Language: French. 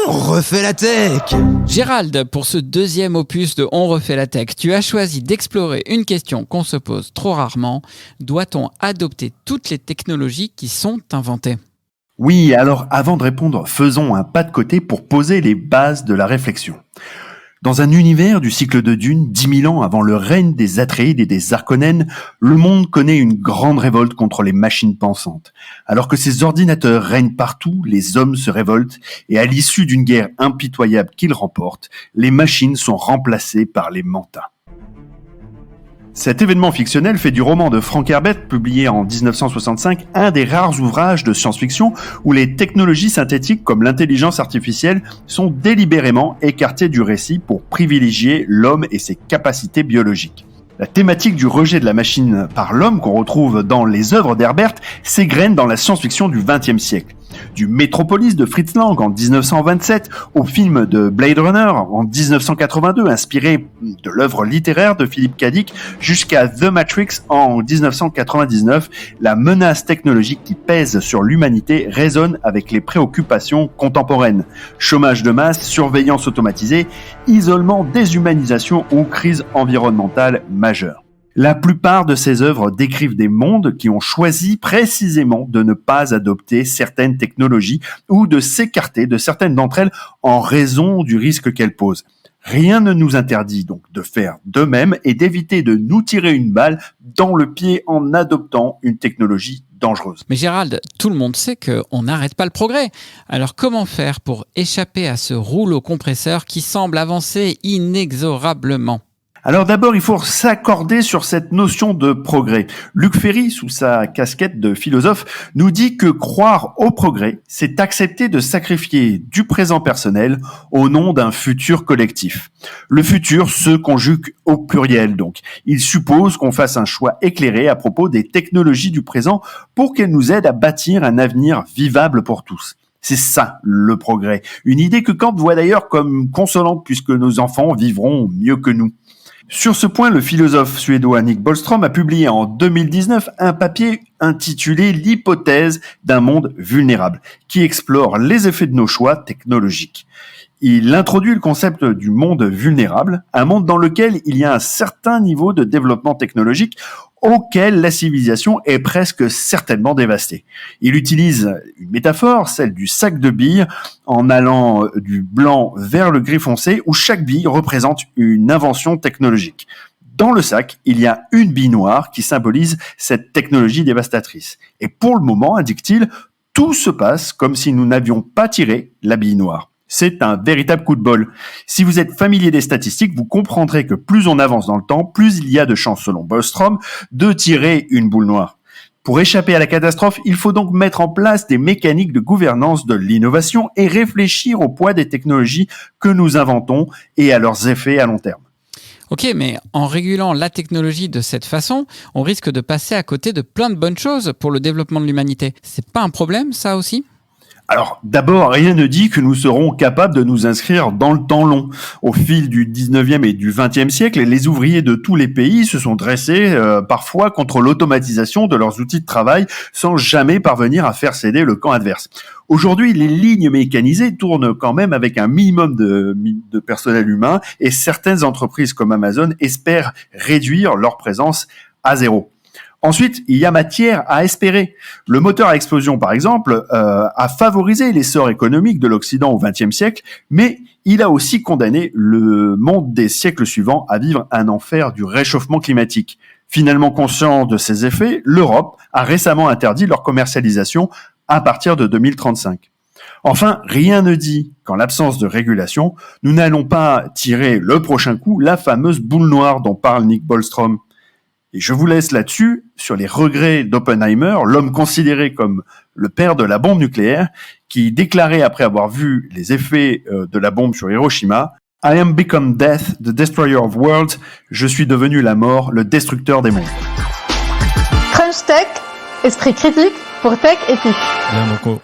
On refait la tech. Gérald, pour ce deuxième opus de On refait la tech, tu as choisi d'explorer une question qu'on se pose trop rarement. Doit-on adopter toutes les technologies qui sont inventées ? Oui, alors avant de répondre, faisons un pas de côté pour poser les bases de la réflexion. Dans un univers du cycle de Dune, 10 000 ans avant le règne des Atréides et des Harkonnen, le monde connaît une grande révolte contre les machines pensantes. Alors que ces ordinateurs règnent partout, les hommes se révoltent et à l'issue d'une guerre impitoyable qu'ils remportent, les machines sont remplacées par les mantas. Cet événement fictionnel fait du roman de Frank Herbert, publié en 1965, un des rares ouvrages de science-fiction où les technologies synthétiques comme l'intelligence artificielle sont délibérément écartées du récit pour privilégier l'homme et ses capacités biologiques. La thématique du rejet de la machine par l'homme qu'on retrouve dans les œuvres d'Herbert s'égrène dans la science-fiction du XXe siècle. Du Metropolis de Fritz Lang en 1927 au film de Blade Runner en 1982, inspiré de l'œuvre littéraire de Philip K. Dick, jusqu'à The Matrix en 1999, la menace technologique qui pèse sur l'humanité résonne avec les préoccupations contemporaines. Chômage de masse, surveillance automatisée, isolement, déshumanisation ou crise environnementale majeure. La plupart de ces œuvres décrivent des mondes qui ont choisi précisément de ne pas adopter certaines technologies ou de s'écarter de certaines d'entre elles en raison du risque qu'elles posent. Rien ne nous interdit donc de faire de même et d'éviter de nous tirer une balle dans le pied en adoptant une technologie dangereuse. Mais Gérald, tout le monde sait qu'on n'arrête pas le progrès. Alors comment faire pour échapper à ce rouleau compresseur qui semble avancer inexorablement ? Alors d'abord, il faut s'accorder sur cette notion de progrès. Luc Ferry, sous sa casquette de philosophe, nous dit que croire au progrès, c'est accepter de sacrifier du présent personnel au nom d'un futur collectif. Le futur se conjugue au pluriel, donc. Il suppose qu'on fasse un choix éclairé à propos des technologies du présent pour qu'elles nous aident à bâtir un avenir vivable pour tous. C'est ça, le progrès. Une idée que Kant voit d'ailleurs comme consolante puisque nos enfants vivront mieux que nous. Sur ce point, le philosophe suédois Nick Bostrom a publié en 2019 un papier intitulé « L'hypothèse d'un monde vulnérable » qui explore les effets de nos choix technologiques. Il introduit le concept du monde vulnérable, un monde dans lequel il y a un certain niveau de développement technologique auquel la civilisation est presque certainement dévastée. Il utilise une métaphore, celle du sac de billes, en allant du blanc vers le gris foncé, où chaque bille représente une invention technologique. Dans le sac, il y a une bille noire qui symbolise cette technologie dévastatrice. Et pour le moment, indique-t-il, tout se passe comme si nous n'avions pas tiré la bille noire. C'est un véritable coup de bol. Si vous êtes familier des statistiques, vous comprendrez que plus on avance dans le temps, plus il y a de chances, selon Bostrom, de tirer une boule noire. Pour échapper à la catastrophe, il faut donc mettre en place des mécaniques de gouvernance de l'innovation et réfléchir au poids des technologies que nous inventons et à leurs effets à long terme. Ok, mais en régulant la technologie de cette façon, on risque de passer à côté de plein de bonnes choses pour le développement de l'humanité. C'est pas un problème, ça aussi ? Alors, d'abord, rien ne dit que nous serons capables de nous inscrire dans le temps long. Au fil du 19e et du 20e siècle, les ouvriers de tous les pays se sont dressés parfois contre l'automatisation de leurs outils de travail sans jamais parvenir à faire céder le camp adverse. Aujourd'hui, les lignes mécanisées tournent quand même avec un minimum de personnel humain et certaines entreprises comme Amazon espèrent réduire leur présence à zéro. Ensuite, il y a matière à espérer. Le moteur à explosion, par exemple, a favorisé l'essor économique de l'Occident au XXe siècle, mais il a aussi condamné le monde des siècles suivants à vivre un enfer du réchauffement climatique. Finalement conscient de ces effets, l'Europe a récemment interdit leur commercialisation à partir de 2035. Enfin, rien ne dit qu'en l'absence de régulation, nous n'allons pas tirer le prochain coup la fameuse boule noire dont parle Nick Bostrom. Et je vous laisse là-dessus, sur les regrets d'Oppenheimer, l'homme considéré comme le père de la bombe nucléaire, qui déclarait après avoir vu les effets de la bombe sur Hiroshima, « I am become death, the destroyer of worlds. Je suis devenu la mort, le destructeur des mondes. » Crunch Tech, esprit critique pour tech éthique. Bien, donc